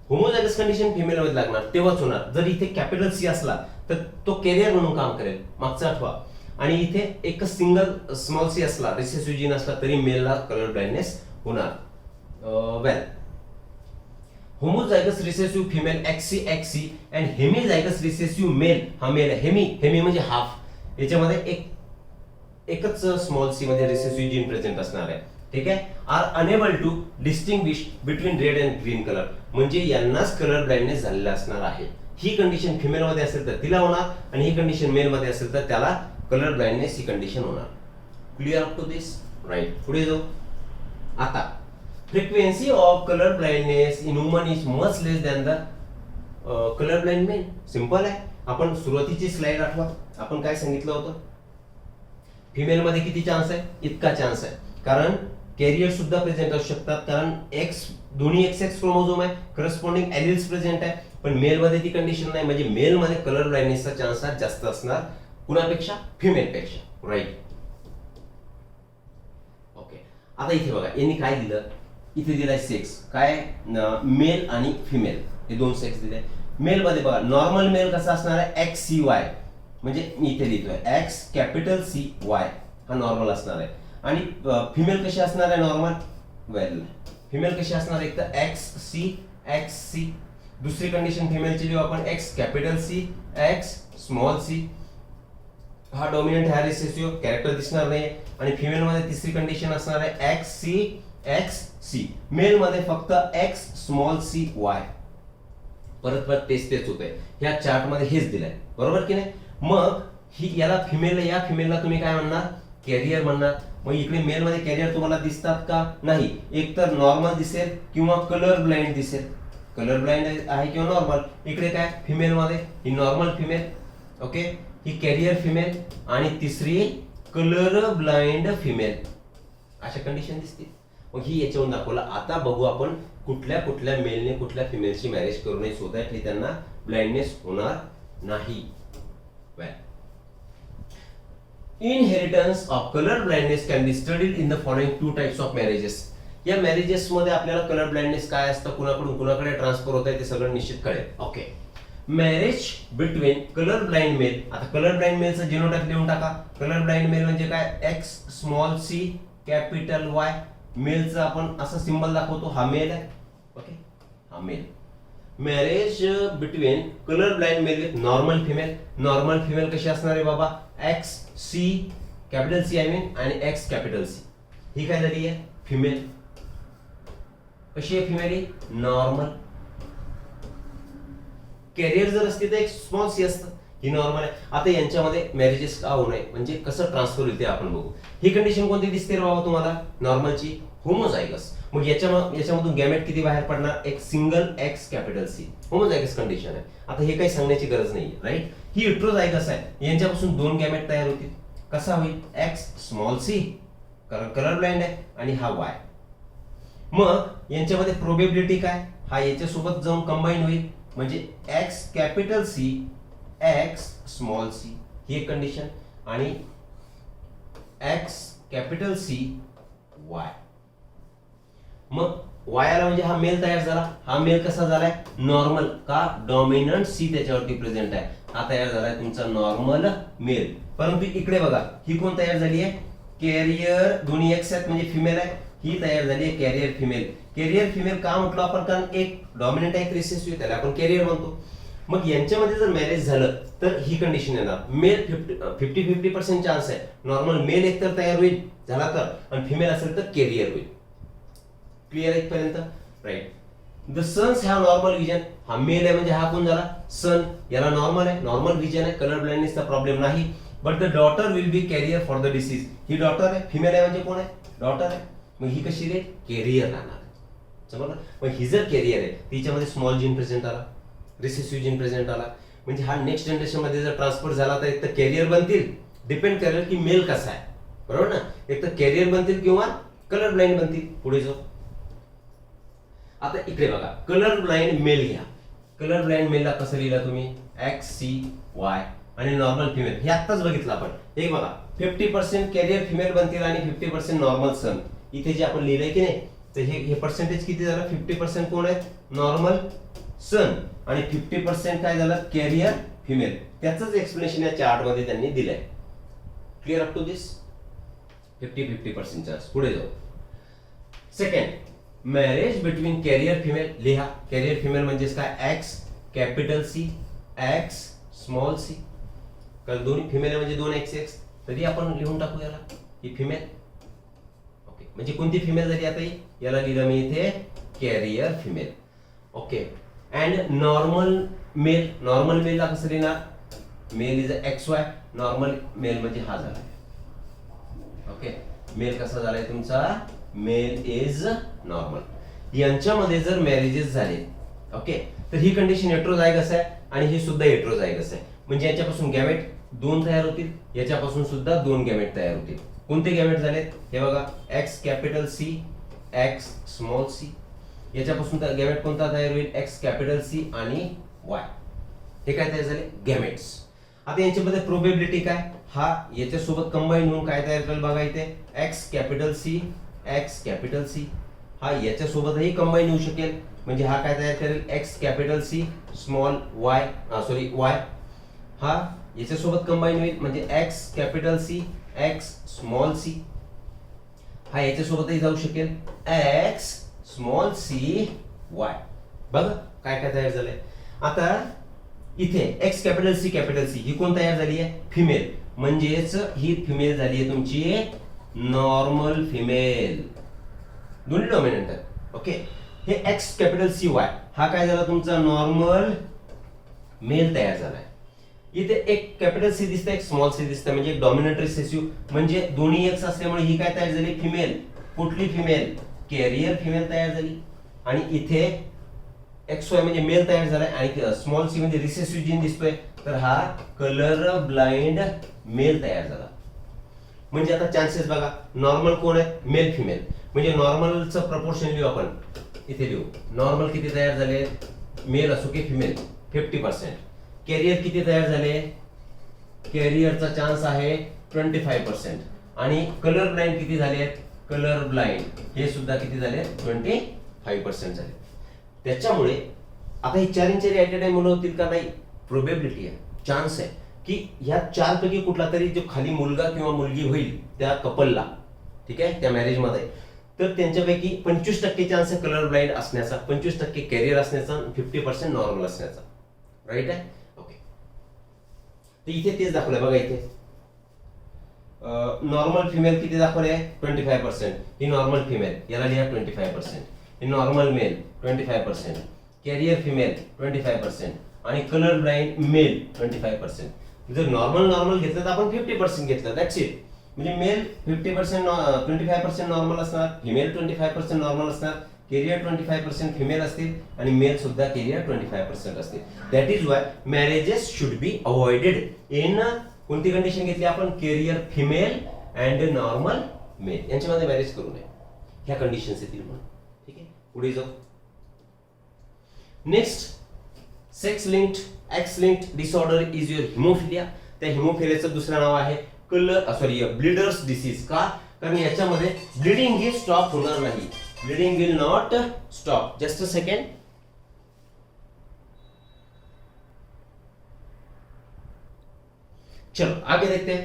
होमोझायगस कंडिशन फिमेल मध्ये लागणार तेव्हाच होणार. जर इथे कॅपिटल सी असला तर तो कॅरियर म्हणून काम करेल, मागचा आठवा. आणि इथे एक सिंगल स्मॉल सी असला, रिसेसिव्ह जीन असला तरी मेलला कलर ब्लाइंडनेस होणार. Well, homozygous recessive female X C and hemizygous recessive male, हा मेल आहे. हेमी म्हणजे हाफ. याच्यामध्ये एकच स्मॉल सी मध्ये रिसेसिव्ह जीन प्रेझेंट असणार आहे. ठीक आहे. Are unable to distinguish between red and green colour, म्हणजे यांनाच कलर ब्लाइंडनेस झालेला असणार आहे. ही कंडिशन फिमेल मध्ये असेल तर तिला होणार आणि ही कंडिशन मेल मध्ये असेल तर त्याला कलर ब्लाइंडनेस ही कंडिशन होणार. Clear up to this? Right. पुढे जाऊ. आता frequency of colour blindness in woman is much less than the colour blind men. Simple आहे. आपण सुरुवातीची स्लाइड आठवा, आपण काय सांगितलं होतं? फिमेल मध्ये किती चान्स आहे? इतका चान्स आहे, कारण कॅरियर सुद्धा प्रेझेंट असू शकतात, कारण एक्स दोन्ही एक्स क्रोमोझोम आहे, करस्पॉन्डिंग एलिल्स प्रेझेंट आहे. पण मेल मध्ये ती कंडिशन नाही, म्हणजे मेल मध्ये कलर ब्लाइंडनेसचा चान्स हा जास्त असणार कुणापेक्षा? फिमेल पेक्षा. राईट. ओके. आता इथे बघा यांनी काय दिलं, इथे दिलाय सेक्स. काय? मेल आणि फिमेल हे दोन सेक्स दिले. मेल मध्ये बघा नॉर्मल मेल कसा असणार आहे? एक्स सी वाय, म्हणजे मी इथे लिहितोय एक्स कॅपिटल सी वाय, हा नॉर्मल असणार आहे. आणि फिमेल कशी असणार आहे नॉर्मल? वेल, फिमेल कशी असणार आहे? एक तर एक्स सी. दुसरी कंडिशन फिमेलची लिहू आपण X capital C X small C, हा डॉमिनंट हा रिसेसिव्ह कॅरेक्टर दिसणार नाही. आणि फिमेल मध्ये तिसरी कंडिशन असणार आहे एक्स सी. मेल मध्ये फक्त एक्स स्मॉल सी वाय. परत तेच होतंय. ह्या चार्ट मध्ये हेच दिलंय, बरोबर की नाही? मग ही या फिमेलला तुम्ही काय म्हणणार? कॅरियर म्हणणार. मग इकडे मेल मध्ये कॅरियर तुम्हाला दिसतात का? नाही. एक तर नॉर्मल दिसेल किंवा कलर ब्लाइंड दिसेल. कलर ब्लाइंड आहे किंवा नॉर्मल. इकडे काय? फिमेल मध्ये ही नॉर्मल फिमेल, ओके, ही कॅरियर फिमेल आणि तिसरी कलर ब्लाइंड फिमेल. अशा कंडिशन दिसतील. मग ही याच्यावरून दाखवलं. आता बघू आपण कुठल्या मेलने कुठल्या फिमेलची मॅरेज करू नये, सो दॅट हे त्यांना ब्लाइंडनेस होणार नाही. Inheritance of colour blindness can be studied in the following two types of marriages. या मॅरेजेस मध्ये आपल्याला कलर ब्लाइंडनेस काय असतं, कुणाकडून कुणाकडे ट्रान्सफर होत आहे ते सगळं निश्चित कळेल. Okay. Marriage between colour blind male. आता कलर ब्लाइंड मेलचं जिनोटाइप लिहून टाका. कलर ब्लाइंड मेल म्हणजे काय? X small c capital Y. मेलचं आपण असं सिंबल दाखवतो, हा मेल आहे. ओके, हा male. Marriage between colour blind male with normal female. Normal female कशी असणार आहे बाबा? X c capital C I mean आणि एक्स कॅपिटल सी. ही काय झाली आहे? फिमेल. कशी आहे फिमेल? ही नॉर्मल. कॅरियर जर असते तर एक स्मॉल सी असतं, ही नॉर्मल आहे. आता यांच्यामध्ये मॅरेजेस का होऊ नये, म्हणजे कसं ट्रान्सफर होईल ते आपण बघू. ही कंडिशन कोणती दिसते रे बाबा तुम्हाला? नॉर्मलची. होमोझायगस. मग याच्यामधून गॅमेट किती बाहेर पडणार? एक single X capital C. Homozygous condition आहे. आता हे काही सांगण्याची गरज नाही, राईट. ही हेटेरोझायगस आहे. यांच्यापासून दोन गॅमेट तयार होतील. कसा होईल? एक्स स्मॉल सी, कारण कलर ब्लाइंड आहे, आणि हा वाय. मग यांच्यामध्ये प्रोबेबिलिटी काय? हा याच्यासोबत जाऊन कंबाईन होईल, म्हणजे X capital C X small c, ही एक कंडिशन, आणि एक्स कॅपिटल सी वाय. मग वाय आला म्हणजे हा मेल तयार झाला. हा मेल कसा झालाय? नॉर्मल. का? डॉमिनंट सी त्याच्यावरती प्रेझेंट आहे. हा तयार झालाय तुमचा नॉर्मल मेल. परंतु इकडे बघा, ही कोण तयार झाली आहे? कॅरियर. दोन्ही एक्स आहेत म्हणजे फिमेल आहे. ही तयार झाली आहे कॅरियर फिमेल. कॅरियर फिमेल का म्हटलं आपण? कारण एक डॉमिनंट आहे, एक रिसेसिव्ह, त्याला आपण कॅरियर म्हणतो. मग यांच्यामध्ये जर मॅरेज झालं तर ही कंडिशन येणार. मेल 50-50% चान्स आहे. नॉर्मल मेल एक तर तयार होईल झाला तर, आणि फिमेल असेल तर कॅरियर होईल. क्लिअर आहे इथपर्यंत? Right. The sons have normal vision. हा मेल आहे म्हणजे हा कोण झाला? सन. याला नॉर्मल आहे, नॉर्मल विजन आहे, कलर ब्लाइंडनेसचा प्रॉब्लेम नाही. But the daughter will be carrier for the disease. ही डॉटर आहे, फिमेल आहे म्हणजे कोण आहे? डॉटर आहे. मग ही कशी रे? कॅरियर राहणार. समजलं? मग ही जर कॅरियर आहे, तिच्यामध्ये स्मॉल जीन प्रेझेंट आला, रिसेसिव्ह जीन प्रेझेंट आला, म्हणजे हा नेक्स्ट जनरेशन मध्ये जर ट्रान्सफर झाला तर एक तर कॅरियर बनतील, डिपेंड करेल की मेल कसा आहे. बरोबर ना? एक तर कॅरियर बनतील किंवा कलर ब्लाइंड बनतील. पुढे जाऊ. आता इकडे बघा, कलर ब्लाइंड मेल घ्या. कलर ब्लाइंड मेलला कसं लिहिलं तुम्ही? XCY आणि नॉर्मल फिमेल. हे आत्ताच बघितलं आपण. एक बघा, 50% कॅरियर फिमेल बनतील आणि 50% नॉर्मल सन. इथे जे आपण लिहिलंय की नाही, तर हे पर्सेंटेज किती झालं? 50% कोण आहेत? नॉर्मल सन, आणि 50% काय झालं? Carrier female. त्याचंच एक्सप्लेनेशन या चार्ट मध्ये त्यांनी दिलंय. Clear up to this? 50-50% chance. पुढे जाऊ. Second, marriage between carrier female. लिहा, कॅरियर फिमेल म्हणजेच काय? X capital C, X small c. कारण दोन्ही फिमेल म्हणजे 2XX, तरी आपण लिहून टाकू याला, ही फिमेल. ओके, म्हणजे कोणती फिमेल झाली आता? याला लिहिलं मी इथे carrier female. Okay. And normal male. Normal मेलला कसं लिहिणार? Male is XY. Normal male म्हणजे हा झाला. ओके, मेल कसा झालाय तुमचा? Male is normal. यांच्यामध्ये जर मॅरेजेस झाले, ओके, तर ही कंडिशन हेट्रोझायगस आहे आणि ही सुद्धा हेट्रोझायगस आहे. म्हणजे याच्यापासून गॅमेट 2 तयार होतील, याच्यापासून सुद्धा 2 गॅमेट तयार होतील. कोणते गॅमेट झालेत? हे बघा, X capital C, X small c. याच्यापासून गॅमेट कोणता तयार होईल? X कॅपिटल C आणि Y. हे काय तयार झाले? गॅमेट्स. आता यांच्यामध्ये प्रोबेबिलिटी काय? हा याच्यासोबत कंबाईन होऊन काय तयार करेल बघा इथे? X capital C, X capital C. हा याच्यासोबतही कंबाईन होऊ शकेल, म्हणजे हा काय तयार करेल? X capital C small y, sorry Y. हा याच्यासोबत कंबाईन होईल म्हणजे X capital C, X small c. हा याच्यासोबतही जाऊ शकेल, X स्मॉल c y. बघा काय काय तयार झालंय. आता इथे X कॅपिटल C ही कोण तयार झाली आहे? फिमेल. म्हणजेच ही फिमेल झाली आहे तुमची नॉर्मल फिमेल. दोन्ही डॉमिनंट आहे. ओके, हे X कॅपिटल CY हा काय झाला तुमचा? नॉर्मल मेल तयार झालाय. इथे एक कॅपिटल C दिसतंय, एक स्मॉल c दिसतंय, म्हणजे एक डॉमिनंट रिसेसिव्ह, म्हणजे दोन्ही X असल्यामुळे ही काय तयार झाली? फिमेल. कुठली फिमेल? कॅरियर फिमेल तयार झाली. आणि इथे XY म्हणजे मेल तयार झालाय आणि स्मॉल c म्हणजे रिसेसिव्ह जीन दिसतोय, तर हा कलर ब्लाइंड मेल तयार झाला. म्हणजे आता चान्सेस बघा, नॉर्मल कोण आहे? Male female. म्हणजे नॉर्मलचं प्रपोर्शन लिहू आपण, इथे लिहू. नॉर्मल किती तयार झाले? मेल असो की फिमेल, 50%. कॅरियर किती तयार झाले? कॅरियरचा चान्स आहे 25%. आणि कलर ब्लाइंड किती झाले? कलर ब्लाइंड हे सुद्धा किती झाले? 25% झाले. त्याच्यामुळे आता ही 4 इन 4 ऍट अ टाइम मुलं होतील का? नाही. प्रोबेबिलिटी आहे, चान्स आहे की ह्या 4 पैकी कुठला तरी जो खाली मुलगा किंवा मुलगी होईल त्या कपलला, ठीक आहे, त्या मॅरेज मध्ये, तर त्यांच्यापैकी 25% चान्स आहे कलर ब्लाइंड असण्याचा, 25% कॅरियर असण्याचा, 50% नॉर्मल असण्याचा. राईट आहे? ओके. तर इथे तेच दाखवलंय बघा. इथे नॉर्मल फिमेल किती दाखवले? 25%. ही नॉर्मल फिमेल, याला लिहा 25%. ही नॉर्मल मेल 25%, कॅरियर फिमेल 25% आणि कलर ब्लाइंड मेल 25%. जर नॉर्मल घेतलं तर आपण 50% घेतलं, दॅट्स इट. म्हणजे मेल 25% नॉर्मल असणार, फिमेल 25% नॉर्मल असणार, कॅरियर 25% फिमेल असतील आणि मेल सुद्धा कॅरियर 25% असतील. That is why marriages should be avoided in कोणती कंडिशन घेतली आपण? Carrier female and normal male यांच्यामध्ये मॅरेज करू नये, ह्या कंडिशन्स येतील म्हणून. ठीक आहे, पुढे जाऊ. Next, sex linked x linked disorder is your haemophilia. त्या हिमोफिलियाचं दुसरं नाव आहे ब्लीडर्स डिसीज. का? कारण याच्यामध्ये ब्लिडिंग ही स्टॉप होणार नाही. Bleeding will not stop. Just a second. चलो आगे देखते हैं.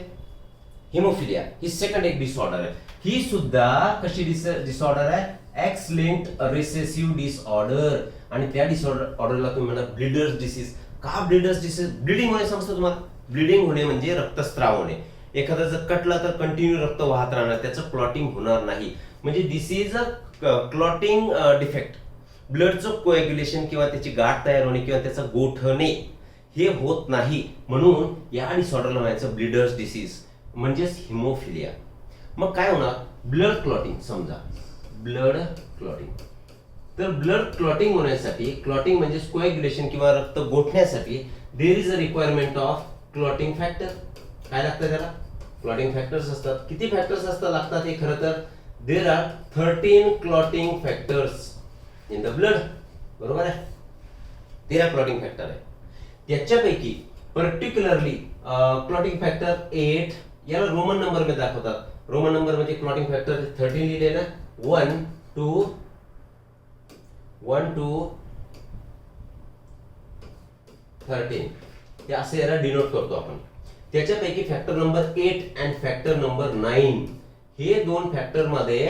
हिमोफिलिया ही सेकंड एक डिसऑर्डर है. ही सुद्धा कशी डिसऑर्डर आहे, एक्स लिंक्ड रिसेसिव्ह डिसऑर्डर. आणि त्या डिसऑर्डरला तुम्ही म्हणा ब्लिडर्स डिसीज. का ब्लिडर्स डिसीज? ब्लिडिंग होणे समजतं तुम्हाला. ब्लिडिंग होणे म्हणजे रक्तस्राव होणे. एखादा जर कटला तर कंटिन्यू रक्त वाहत राहणार, त्याचं क्लॉटिंग होणार नाही. म्हणजे दिस इज अ क्लॉटिंग डिफेक्ट. ब्लडचं कोएग्युलेशन किंवा त्याची गाठ तयार होणे किंवा त्याचा गोठणे हे होत नाही. म्हणून या डिसऑर्डरला म्हणायचं ब्लिडर्स डिसीज म्हणजेच हिमोफिलिया. मग काय होणार? Blood clotting. समजा ब्लड क्लॉटिंग. तर ब्लड क्लॉटिंग होण्यासाठी, क्लॉटिंग म्हणजे कोएग्युलेशन किंवा रक्त गोठण्यासाठी there is a requirement of clotting factor. काय लागतं त्याला? क्लॉटिंग फॅक्टर्स असतात. किती फॅक्टर्स लागतात हे खरं तर? There are 13 clotting factors in the blood. बरोबर आहे? 13 क्लॉटिंग फॅक्टर आहे. त्याच्यापैकी पर्टिक्युलरली क्लॉटिंग फॅक्टर 8 याला रोमन नंबर मध्ये दाखवतात. रोमन नंबर म्हणजे क्लॉटिंग फॅक्टर 13 लिहिले ना. 1 2 13 ते असे याला डिनोट करतो आपण. त्याच्यापैकी factor number 8 and factor number 9 हे दोन फॅक्टर मध्ये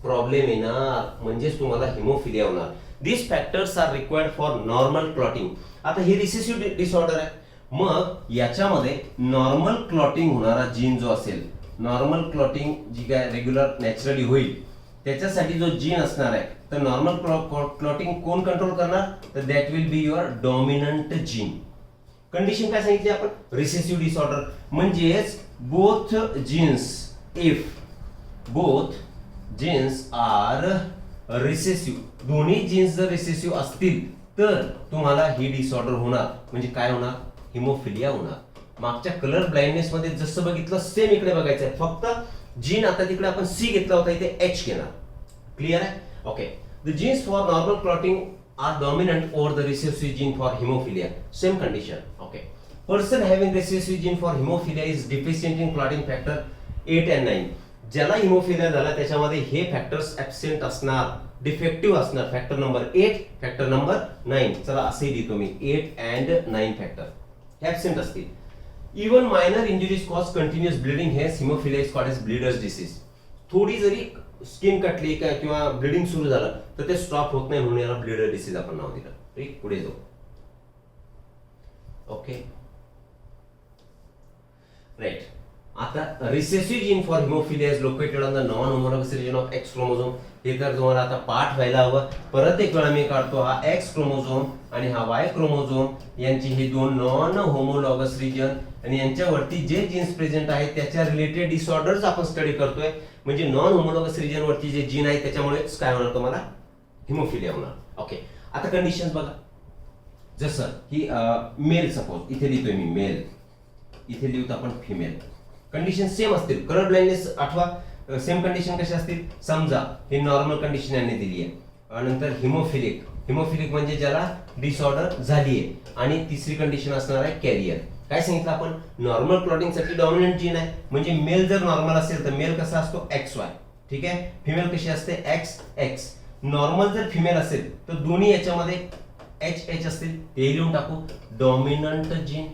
प्रॉब्लेम येणार, म्हणजेच तुम्हाला हिमोफिलिया होणार. This factors are required for normal clotting. आता हे रिसेसिव्ह डिसऑर्डर आहे. मग याच्यामध्ये नॉर्मल क्लॉटिंग होणारा जीन जो असेल, नॉर्मल क्लॉटिंग जी काय रेग्युलर नॅचरली होईल, त्याच्यासाठी जो जीन असणार आहे, तर नॉर्मल क्लॉटिंग कोण कंट्रोल करणार? तर that will be your dominant gene. Condition काय सांगितली आपण? रिसेसिव्ह डिसऑर्डर म्हणजेच both genes, if both genes are recessive, दोन्ही जीन्स जर रिसेसिव्ह असतील तर तुम्हाला ही डिसऑर्डर होणार. म्हणजे काय होणार? हिमोफिलिया होणार. मागच्या कलर ब्लाइंडनेस मध्ये जसं बघितलं सेम इकडे बघायचं आहे. फक्त जीन आता तिकडे आपण सी घेतला होता, इथे एच घेणार. क्लियर आहे? Okay. The genes for normal clotting are dominant over the recessive gene for haemophilia. Same condition. Okay. Person having recessive gene for haemophilia is deficient in clotting factor 8 and 9. ज्याला haemophilia झाला त्याच्यामध्ये हे factors absent असणार, defective असणार. Factor number 8, factor number 9. चला असे लिहितो मी, 8 and 9 फॅक्टर हे ऍब्सेंट असतील. Even minor injuries cause continuous bleeding, हेच haemophilia is called as bleeders disease. थोडी जरी स्किन कटली किंवा ब्लिडिंग सुरू झालं तर ते स्टॉप होत नाही, म्हणून याला ब्लिडर डिसीज आपण नाव दिलं. ठीक, पुढे जाऊ. Okay, right. आता recessive gene for haemophilia is located on the non homologous region of X chromosome. हे तर तुम्हाला आता पाठ व्हायला हवं. परत एक वेळा मी काढतो. हा एक्स क्रोमोझोम आणि हा वाय क्रोमोझोम यांची ही दोन नॉन होमोलॉगस रिजन, आणि यांच्यावरती जे जीन्स प्रेझेंट आहेत त्याच्या रिलेटेड डिसऑर्डर्स आपण स्टडी करतोय. म्हणजे नॉन होमोलॉगस रिजन वरती जे जीन आहे त्याच्यामुळेच काय होणार? तुम्हाला हिमोफिलिया होणार. ओके. आता कंडिशन बघा. जसं ही मेल, सपोज इथे लिहितोय मी मेल, इथे लिहितो आपण फिमेल. कंडिशन सेम असतील. कलर ब्लाइंडनेस आठवा. सेम कंडिशन कशा असतील? समजा हे नॉर्मल कंडिशन यांनी दिली आहे, नंतर हिमोफिलिक. हिमोफिलिक म्हणजे ज्याला डिसऑर्डर झाली आहे, आणि तिसरी कंडिशन असणार आहे कॅरियर. काय सांगितलं आपण? नॉर्मल क्लॉटिंग साठी डॉमिनंट जीन आहे. म्हणजे मेल जर नॉर्मल असेल तर मेल कसा असतो? XY. ठीक आहे. फिमेल कशी असते? XX. नॉर्मल जर फिमेल असेल तर दोन्ही याच्यामध्ये HH असतील, ते लिहून टाकू. डॉमिनंट जीन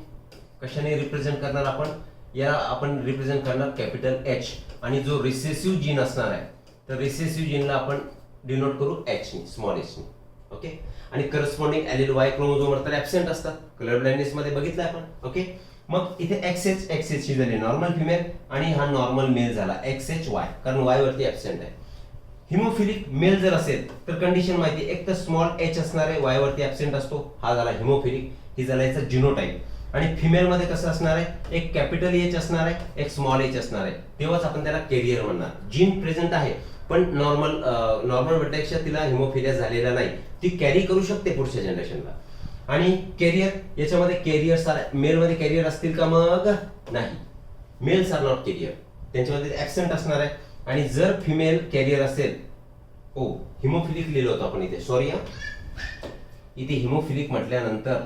कशाने रिप्रेझेंट करणार आपण? या आपण रिप्रेझेंट करणार कॅपिटल H. आणि जो रिसेसिव्ह जीन असणार आहे तर रिसेसिव्ह जीनला आपण डिनोट करू H ने, स्मॉल h ने. ओके. आणि करस्पॉन्डिंग एलील वाय क्रोमोझोम तर ऍब्सेंट असतात. कलर ब्लाइंडनेस मध्ये बघितलं आपण. ओके. मग इथे XH ही झाली नॉर्मल फिमेल, आणि हा नॉर्मल मेल झाला XHY, कारण Y वरती ऍब्सेंट आहे. हिमोफिलिक मेल जर असेल तर कंडिशन माहिती, एक तर स्मॉल h असणार आहे, Y वरती ऍब्सेंट असतो. हा झाला हिमोफिलिक. ही झाला याचा जिनोटाइप. आणि फिमेल मध्ये कसं असणार आहे? एक कॅपिटल H असणार आहे, एक स्मॉल h असणार आहे. तेव्हाच आपण त्याला कॅरियर म्हणणार. जीन प्रेझेंट आहे पण नॉर्मल पेक्षा तिला हिमोफिलिया झालेला नाही, ती कॅरी करू शकते पुढच्या जनरेशनला. आणि कॅरियर, याच्यामध्ये कॅरियर्स मेल मध्ये कॅरियर असतील का? मग नाही, मेल्स आर नॉट कॅरियर, त्यांच्यामध्ये ऍब्सेंट असणार आहे. आणि जर फिमेल कॅरियर असेल, ओ हिमोफिलिक लिहिलं होतं आपण इथे, सॉरी हा, इथे हिमोफिलिक म्हटल्यानंतर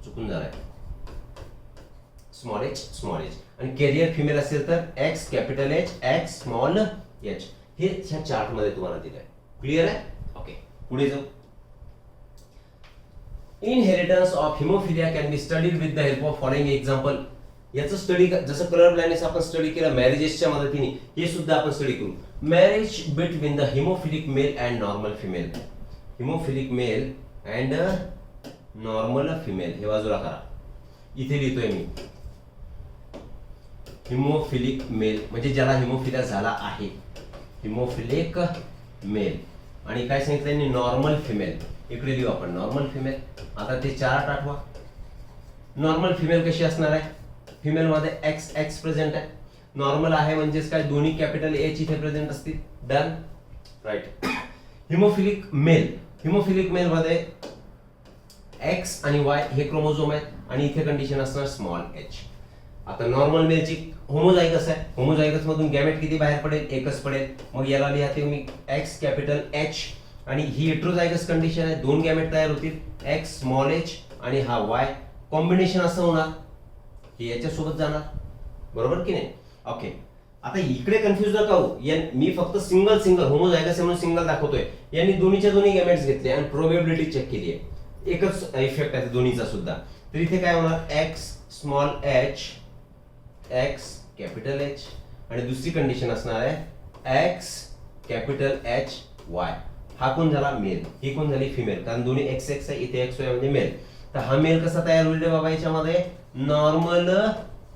चुकून झालंय, स्मॉल h. आणि कॅरियर फिमेल असेल तर X capital H, X small h. हे ह्या चार्ट मध्ये तुम्हाला दिलंय. क्लिअर आहे? ओके, पुढे जाऊ. Inheritance of haemophilia can be studied with the help of following example. याचं स्टडी जसं कलर ब्लाइंडनेस आपण स्टडी केलं मॅरेजेसच्या मदतीने, हे सुद्धा आपण स्टडी करू. Marriage between the haemophilic male and normal female. Haemophilic male and normal female हे बाजूला करा. इथे लिहितोय मी हिमोफिलिक मेल म्हणजे ज्याला हिमोफिलिया झाला आहे, हिमोफिलिक मेल. आणि काय सांगितलं यांनी? Normal female. इकडे लिहू आपण नॉर्मल फिमेल. आता ते चार्ट आठवा. नॉर्मल फिमेल कशी असणार आहे? फिमेल मध्ये एक्स एक्स प्रेझेंट आहे. नॉर्मल आहे म्हणजेच काय? दोन्ही कॅपिटल एच इथे प्रेझेंट असतील. Done, right. Haemophilic male, haemophilic male मध्ये एक्स आणि वाय हे क्रोमोझोम आहेत आणि इथे कंडिशन असणार स्मॉल एच. आता नॉर्मल मेलची होमोझायगस आहे. होमोझायगस मधून गॅमेट किती बाहेर पडेल? एकच पडेल. मग याला लिहाते मी एक्स कॅपिटल एच. आणि ही हेट्रोझायगस कंडिशन आहे. दोन गॅमेट तयार होतील, एक्स स्मॉल एच आणि हा वाय. कॉम्बिनेशन असं होणार, हे याच्या सोबत जाणार, बरोबर की नाही? ओके, आता इकडे कन्फ्युज नका होऊ. मी फक्त सिंगल सिंगल होमोझायगस म्हणून सिंगल दाखवतोय. यांनी दोन्हीच्या दोन्ही गॅमेट्स घेतले आणि प्रोबेबिलिटी चेक केली आहे. एकच इफेक्ट आहे दोन्हीचा सुद्धा. तर इथे काय होणार? X small H, x capital H आणि दुसरी कंडिशन असणार आहे एक्स कॅपिटल एच वाय. हा कोण झाला? मेल. ही कोण झाली? फिमेल. कारण दोन्ही एक्स एक्स आहे, इथे एक्स वाय म्हणजे मेल. तर हा मेल कसा तयार होईल रे बाबा? याच्यामध्ये नॉर्मल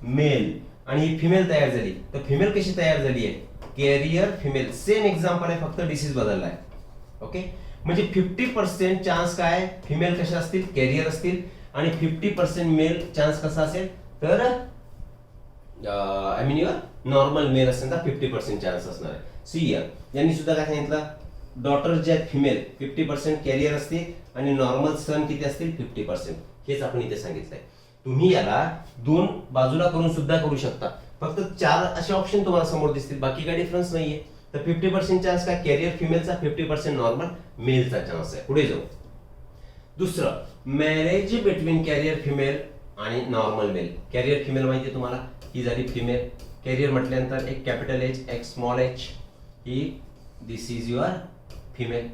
मेल. आणि ही फिमेल तयार झाली. तर फिमेल कशी तयार झाली आहे? Carrier female. सेम एक्झाम्पल आहे, फक्त डिसीज बदलला आहे. ओके, म्हणजे 50% चान्स काय? फिमेल कशा असतील? कॅरियर असतील. आणि 50% मेल चान्स कसा असेल? तर I mean your normal male असेल तर 50% चान्स असणार आहे. सी यांनी सुद्धा काय सांगितलं? डॉटर जे आहेत फिमेल 50% कॅरियर असतील आणि नॉर्मल सन किती असतील? 50%. हेच आपण इथे सांगितलंय. तुम्ही याला दोन बाजूला करून सुद्धा करू शकता. फक्त 4 असे ऑप्शन तुम्हाला समोर दिसतील, बाकी काही डिफरन्स नाहीये. तर 50% चान्स काय? कॅरियर फिमेलचा, 50% नॉर्मल मेलचा चान्स आहे. पुढे जाऊ. दुसरं, मॅरेज बिटवीन कॅरियर फिमेल आणि नॉर्मल मेल. कॅरियर फिमेल माहिती तुम्हाला, ही झाली फिमेल. कॅरियर म्हटल्यानंतर एक कॅपिटल एच, एक small H, he this is your female.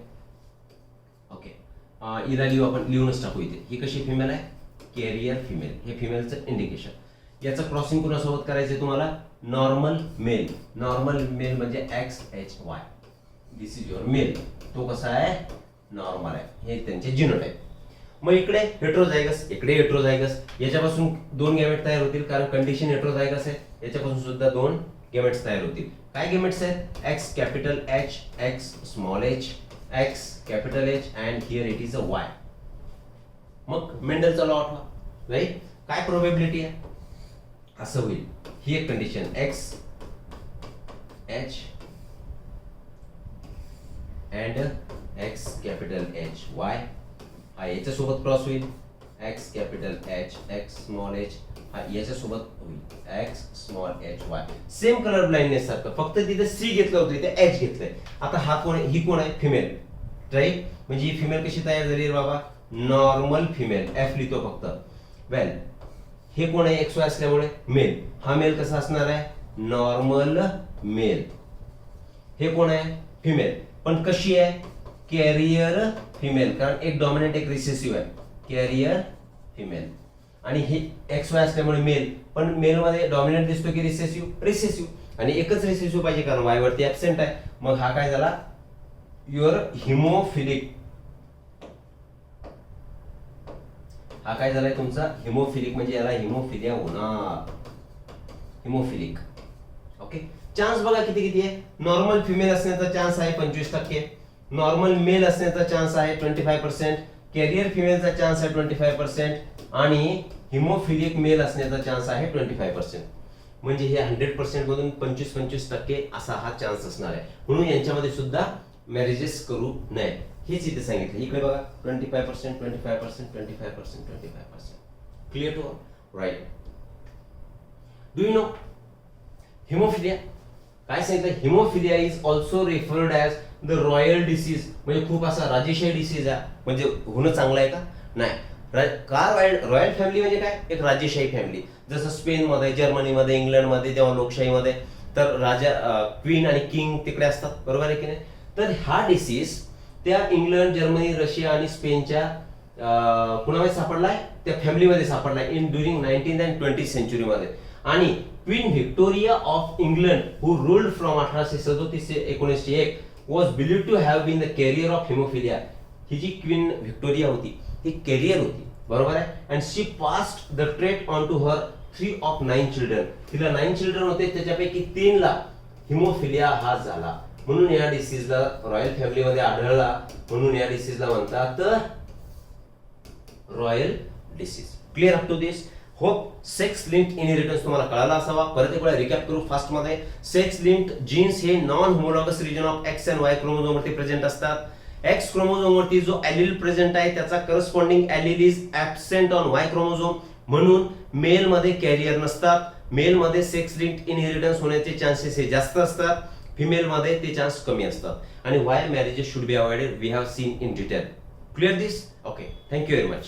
Okay, हिला लिहू आपण, लिहूनच टाकू इथे. ही कशी फिमेल आहे? Carrier female. हे फिमेलचं इंडिकेशन. याचं क्रॉसिंग कुणासोबत करायचंय तुम्हाला? Normal male. नॉर्मल मेल म्हणजे X H Y. This is your male. तो कसा आहे? नॉर्मल आहे. हे त्यांचे जिनोटाइप. मग इकडे हेट्रोझायगस, इकडे हेट्रोझायगस. याच्यापासून दोन गॅमेट तयार होतील कारण कंडिशन हेट्रोझायगस आहे. याच्यापासून सुद्धा दोन गॅमेट्स तयार होतील. काय गॅमेट्स आहेत? X capital H, x small H, x capital H and here it is a Y. मग मेंडलचा लॉ आठवा, राईट? काय प्रोबेबिलिटी आहे? असं होईल. ही एक condition, x H and x capital H Y. हा याच्यासोबत क्रॉस होईल, x capital H, x small H. हा याच्यासोबत होईल, x small H Y. Same colour blindness सारखं, फक्त तिथे सी घेतलं होतं, इथे एच घेतलंय. आता हा कोण आहे? ही कोण आहे? Female, right? म्हणजे ही फिमेल कशी तयार झाली रे बाबा? Normal female. एफ लिहितो फक्त. वेल, हे कोण आहे? एक्स वाय असल्यामुळे मेल. हा मेल कसा असणार आहे? Normal male. हे कोण आहे? फिमेल. पण कशी आहे? Carrier female. कारण एक डॉमिनंट एक रिसेसिव्ह आहे. Carrier female. आणि हे एक्स वाय असल्यामुळे मेल. पण मेल मध्ये डॉमिनंट दिसतो की रिसेसिव्ह? रिसेसिव्ह. आणि एकच रिसेसिव्ह पाहिजे कारण वाय वरती ऍबसेंट आहे. मग हा काय झाला? Your haemophilic. हा काय झालाय तुमचा? हिमोफिलिक. म्हणजे याला हिमोफिलिया होणार. हिमोफिलिक. ओके, चान्स बघा किती किती आहे. नॉर्मल फिमेल असण्याचा चान्स आहे 25%. नॉर्मल मेल असण्याचा चान्स आहे 25%. कॅरियर फिमेलचा चान्स आहे 25% आणि हिमोफिलिक मेल असण्याचा चान्स आहे 25%. म्हणजे हे 100% मधून 25% असा हा चान्स असणार आहे. म्हणून यांच्यामध्ये सुद्धा मॅरेजेस करू नये. हेच इथे सांगितलं. इकडे बघा 25%, 25%, 25%, 25%. Clear to all? Right. Do you know haemophilia? काय सांगितलं? Haemophilia is also referred as the royal disease. म्हणजे खूप असा राजेशाही डिसीज आहे. म्हणजे होणं चांगलं आहे का? नाही. का रॉयल फॅमिली म्हणजे काय? एक राजेशाही फॅमिली. जसं स्पेनमध्ये, जर्मनीमध्ये, इंग्लंडमध्ये जेव्हा लोकशाहीमध्ये तर राजा, क्वीन आणि किंग तिकडे असतात, बरोबर आहे की नाही? तर हा डिसीज त्या इंग्लंड, जर्मनी, रशिया आणि स्पेनच्या कुणामध्ये सापडलाय? त्या फॅमिलीमध्ये सापडलाय in during 19th and 20th century मध्ये. आणि queen Victoria of England who ruled from 1837 ते 1901 was believed to have been the carrier of haemophilia. ही जी क्वीन व्हिक्टोरिया होती ती कॅरियर होती, बरोबर आहे. And she passed the trait on to her 3 of 9 children. तिला 9 चिल्ड्रन होते, त्याच्यापैकी 3 ला हिमोफिलिया हा झाला. म्हणून या डिसीजला रॉयल फॅमिलीमध्ये आढळला, म्हणून या डिसीजला म्हणतात royal disease. Clear up to this? Hope sex linked inheritance तुम्हाला कळाला असावा. परत एक वेळा रिकॅप करू फास्ट मध्ये. सेक्स लिंक्ड जीन्स हे non homologous region of x and Y chromosome वरती प्रेझेंट असतात. एक्स क्रोमोझोम वरती जो एलील प्रेझेंट आहे त्याचा corresponding allele is absent on Y chromosome, म्हणून मेल मध्ये कॅरियर नसतात. मेल मध्ये सेक्स लिंक्ड इनहेरिटन्स होण्याचे चान्सेस हे जास्त असतात, फिमेल मध्ये ते चान्स कमी असतात. आणि why marriages should be avoided we have seen in detail. Clear this? Okay, thank you very much.